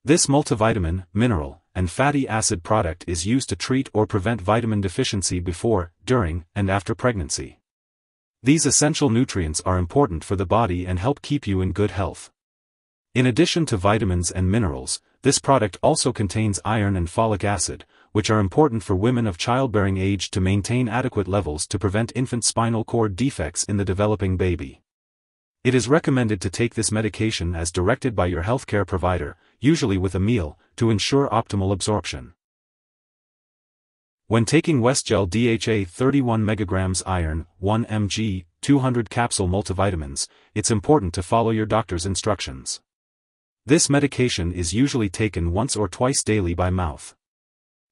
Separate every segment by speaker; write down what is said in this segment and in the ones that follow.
Speaker 1: This multivitamin, mineral, and fatty acid product is used to treat or prevent vitamin deficiency before, during, and after pregnancy. These essential nutrients are important for the body and help keep you in good health. In addition to vitamins and minerals, this product also contains iron and folic acid, which are important for women of childbearing age to maintain adequate levels to prevent infant spinal cord defects in the developing baby. It is recommended to take this medication as directed by your healthcare provider, usually with a meal, to ensure optimal absorption. When taking Westgel DHA 31 mg Iron-1 Mg-200 capsule multivitamins, it's important to follow your doctor's instructions. This medication is usually taken once or twice daily by mouth.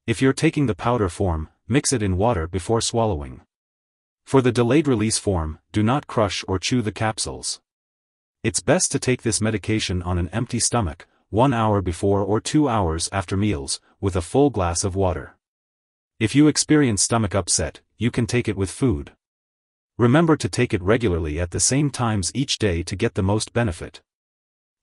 Speaker 1: If you're taking the powder form, mix it in water before swallowing. For the delayed release form, do not crush or chew the capsules. It's best to take this medication on an empty stomach, 1 hour before or 2 hours after meals, with a full glass of water. If you experience stomach upset, you can take it with food. Remember to take it regularly at the same times each day to get the most benefit.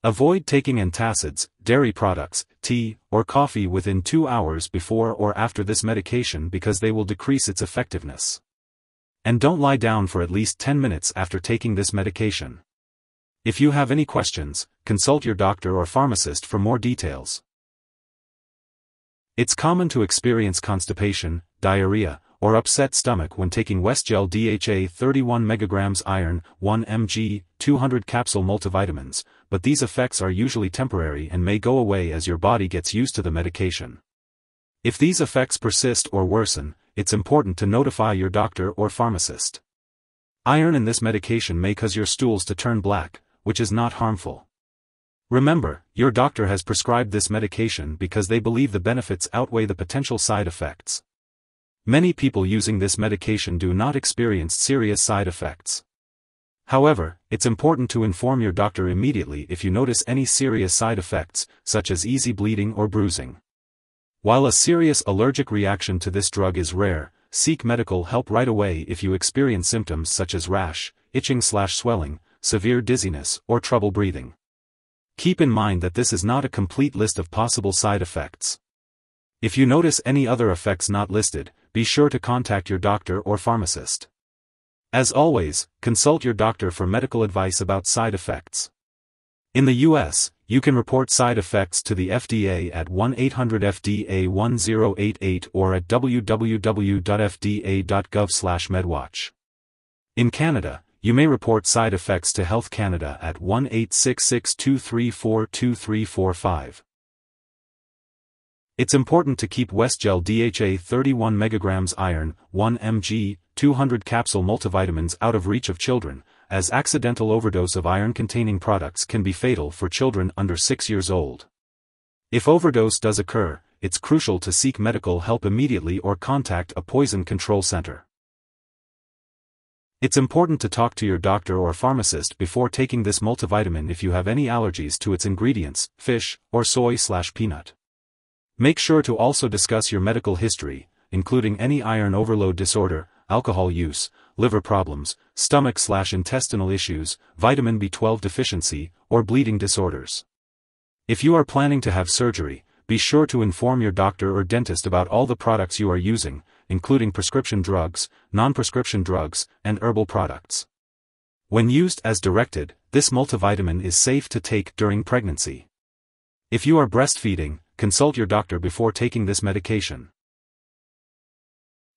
Speaker 1: Avoid taking antacids, dairy products, tea, or coffee within 2 hours before or after this medication because they will decrease its effectiveness. And don't lie down for at least 10 minutes after taking this medication. If you have any questions, consult your doctor or pharmacist for more details. It's common to experience constipation, diarrhea, or upset stomach when taking Westgel DHA 31 mg Iron-1 Mg-200 capsule multivitamins, but these effects are usually temporary and may go away as your body gets used to the medication. If these effects persist or worsen, it's important to notify your doctor or pharmacist. Iron in this medication may cause your stools to turn black, which is not harmful. Remember, your doctor has prescribed this medication because they believe the benefits outweigh the potential side effects. Many people using this medication do not experience serious side effects. However, it's important to inform your doctor immediately if you notice any serious side effects, such as easy bleeding or bruising. While a serious allergic reaction to this drug is rare, seek medical help right away if you experience symptoms such as rash, itching/swelling, severe dizziness, or trouble breathing. Keep in mind that this is not a complete list of possible side effects. If you notice any other effects not listed, be sure to contact your doctor or pharmacist. As always, consult your doctor for medical advice about side effects. In the U.S., you can report side effects to the FDA at 1-800-FDA-1088 or at www.fda.gov/medwatch. In Canada, you may report side effects to Health Canada at 1-866-234-2345. It's important to keep Westgel DHA 31 mg Iron-1 Mg-200 capsule multivitamins out of reach of children, as accidental overdose of iron-containing products can be fatal for children under 6 years old. If overdose does occur, it's crucial to seek medical help immediately or contact a poison control center. It's important to talk to your doctor or pharmacist before taking this multivitamin if you have any allergies to its ingredients, fish, or soy/peanut. Make sure to also discuss your medical history, including any iron overload disorder, alcohol use, liver problems, stomach/intestinal issues, vitamin B12 deficiency, or bleeding disorders. If you are planning to have surgery, be sure to inform your doctor or dentist about all the products you are using, including prescription drugs, non-prescription drugs, and herbal products. When used as directed, this multivitamin is safe to take during pregnancy. If you are breastfeeding, consult your doctor before taking this medication.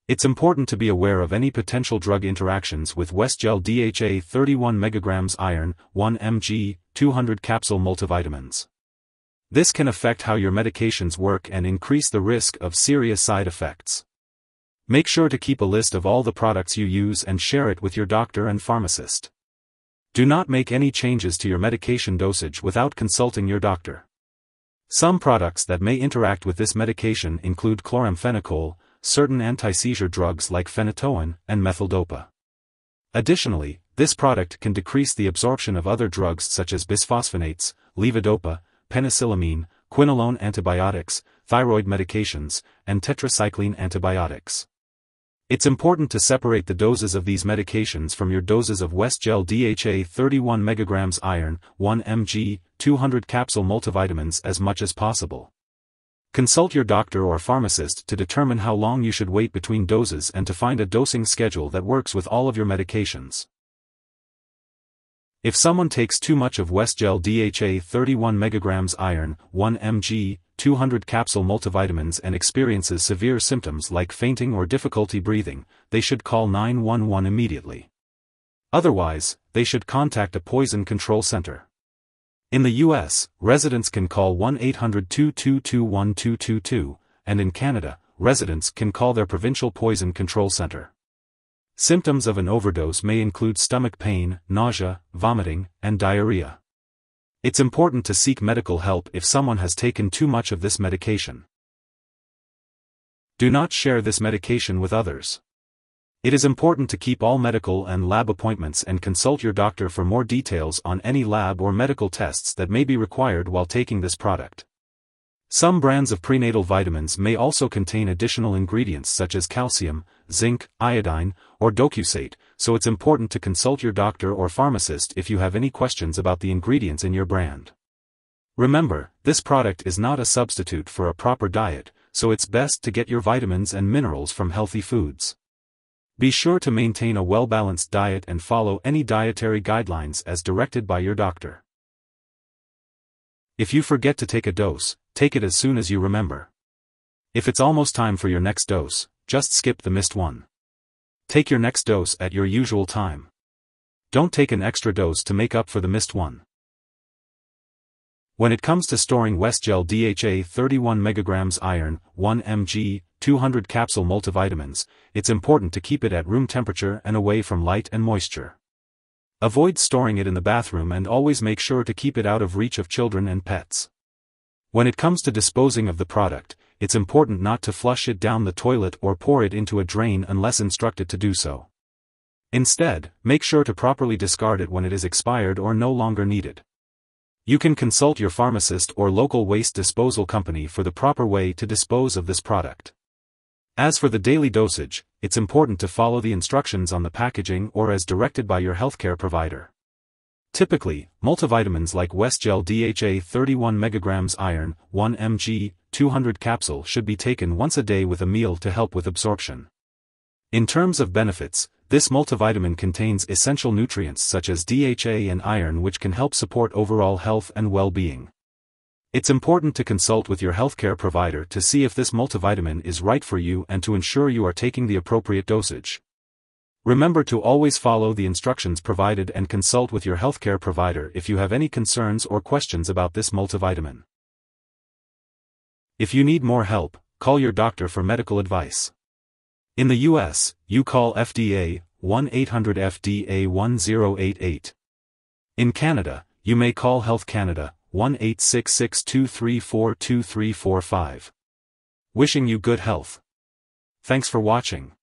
Speaker 1: It's important to be aware of any potential drug interactions with Westgel DHA 31 mg Iron-1 Mg-200 capsule multivitamins. This can affect how your medications work and increase the risk of serious side effects. Make sure to keep a list of all the products you use and share it with your doctor and pharmacist. Do not make any changes to your medication dosage without consulting your doctor. Some products that may interact with this medication include chloramphenicol, certain anti-seizure drugs like phenytoin, and methyldopa. Additionally, this product can decrease the absorption of other drugs such as bisphosphonates, levodopa, penicillamine, quinolone antibiotics, thyroid medications, and tetracycline antibiotics. It's important to separate the doses of these medications from your doses of Westgel DHA 31 mg Iron-1 Mg-200 capsule multivitamins as much as possible. Consult your doctor or pharmacist to determine how long you should wait between doses and to find a dosing schedule that works with all of your medications. If someone takes too much of Westgel DHA 31 mg Iron-1 Mg-200 capsule multivitamins and experiences severe symptoms like fainting or difficulty breathing, they should call 911 immediately. Otherwise, they should contact a poison control center. In the US, residents can call 1-800-222-1222, and in Canada, residents can call their provincial poison control center. Symptoms of an overdose may include stomach pain, nausea, vomiting, and diarrhea. It's important to seek medical help if someone has taken too much of this medication. Do not share this medication with others. It is important to keep all medical and lab appointments and consult your doctor for more details on any lab or medical tests that may be required while taking this product. Some brands of prenatal vitamins may also contain additional ingredients such as calcium, zinc, iodine, or docusate, so it's important to consult your doctor or pharmacist if you have any questions about the ingredients in your brand. Remember, this product is not a substitute for a proper diet, so it's best to get your vitamins and minerals from healthy foods. Be sure to maintain a well-balanced diet and follow any dietary guidelines as directed by your doctor. If you forget to take a dose, take it as soon as you remember. If it's almost time for your next dose, just skip the missed one. Take your next dose at your usual time. Don't take an extra dose to make up for the missed one. When it comes to storing Westgel DHA 31 mg Iron-1 Mg-200 capsule multivitamins, it's important to keep it at room temperature and away from light and moisture. Avoid storing it in the bathroom and always make sure to keep it out of reach of children and pets. When it comes to disposing of the product, it's important not to flush it down the toilet or pour it into a drain unless instructed to do so. Instead, make sure to properly discard it when it is expired or no longer needed. You can consult your pharmacist or local waste disposal company for the proper way to dispose of this product. As for the daily dosage, it's important to follow the instructions on the packaging or as directed by your healthcare provider. Typically, multivitamins like Westgel DHA 31 mg Iron-1 Mg-200 capsule should be taken once a day with a meal to help with absorption. In terms of benefits, this multivitamin contains essential nutrients such as DHA and iron which can help support overall health and well-being. It's important to consult with your healthcare provider to see if this multivitamin is right for you and to ensure you are taking the appropriate dosage. Remember to always follow the instructions provided and consult with your healthcare provider if you have any concerns or questions about this multivitamin. If you need more help, call your doctor for medical advice. In the US, you call FDA 1-800-FDA-1088. In Canada, you may call Health Canada 1-866-234-2345. Wishing you good health. Thanks for watching.